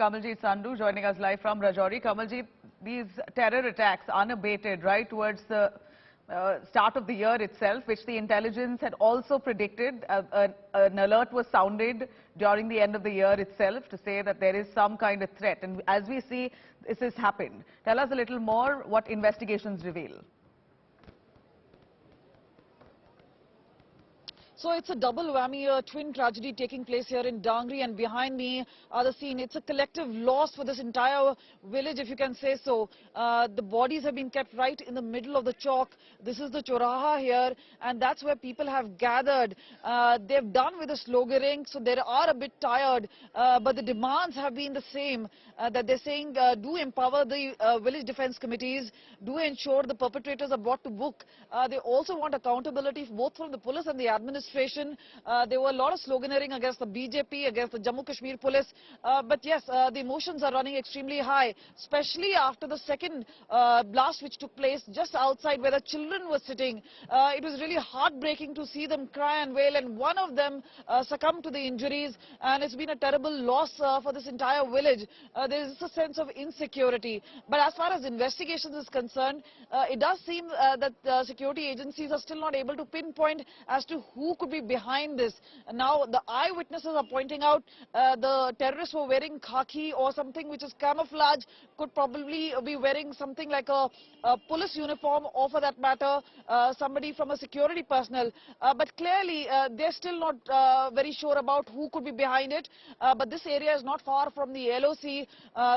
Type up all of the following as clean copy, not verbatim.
Kamaljeet Sandhu joining us live from Rajouri. Kamaljeet, these terror attacks unabated right towards the start of the year itself, which the intelligence had also predicted. An alert was sounded during the end of the year itself to say that there is some kind of threat. And as we see, this has happened. Tell us a little more what investigations reveal. So it's a double whammy, a twin tragedy taking place here in Dangri, and behind me are the scene. It's a collective loss for this entire village, if you can say so. The bodies have been kept right in the middle of the chalk. This is the Choraha here, and that's where people have gathered. They've done with the sloganeering, so they are a bit tired, but the demands have been the same, that they're saying do empower the village defense committees, do ensure the perpetrators are brought to book. They also want accountability both from the police and the administration. There were a lot of sloganeering against the BJP, against the Jammu Kashmir police. But yes, the emotions are running extremely high, especially after the second blast which took place just outside where the children were sitting. It was really heartbreaking to see them cry and wail, and one of them succumbed to the injuries, and it's been a terrible loss for this entire village. There is a sense of insecurity. But as far as investigations is concerned, it does seem that security agencies are still not able to pinpoint as to who could be behind this. Now, the eyewitnesses are pointing out the terrorists were wearing khaki or something which is camouflage, could probably be wearing something like a police uniform, or for that matter, somebody from a security personnel. But clearly, they're still not very sure about who could be behind it. But this area is not far from the LOC.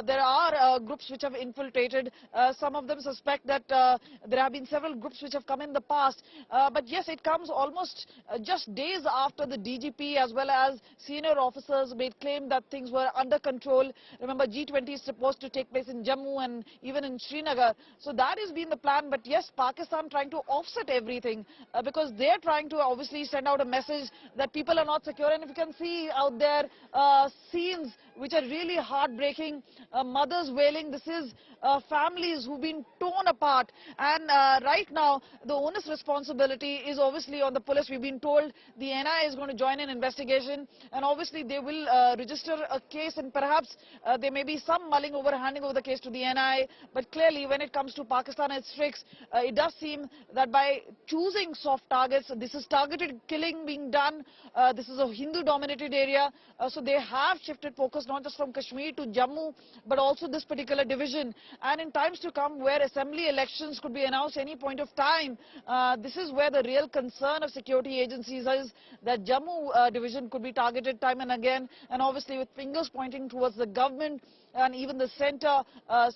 There are groups which have infiltrated. Some of them suspect that there have been several groups which have come in the past. But yes, it comes almost just days after the DGP as well as senior officers made claim that things were under control. Remember, G20 is supposed to take place in Jammu and even in Srinagar. So that has been the plan. But yes, Pakistan trying to offset everything because they're trying to obviously send out a message that people are not secure. And if you can see out there scenes which are really heartbreaking, mothers wailing. This is families who've been torn apart. And right now, the onus responsibility is obviously on the police. We've been told the NI is going to join in investigation, and obviously they will register a case, and perhaps there may be some mulling over, handing over the case to the NI. But clearly, when it comes to Pakistan and its tricks, it does seem that by choosing soft targets, this is targeted killing being done. This is a Hindu-dominated area, so they have shifted focus not just from Kashmir to Jammu, but also this particular division. And in times to come, where assembly elections could be announced any point of time, this is where the real concern of security agencies is, that Jammu division could be targeted time and again, and obviously with fingers pointing towards the government and even the centre,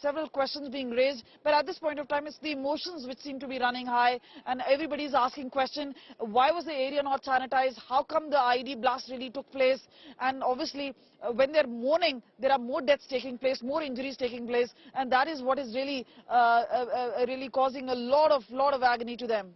several questions being raised. But at this point of time, it's the emotions which seem to be running high, and everybody's asking question, why was the area not sanitized? How come the IED blast really took place? And obviously, when they're mourning, there are more deaths taking place, more injuries taking place, and that is what is really, really causing a lot of agony to them.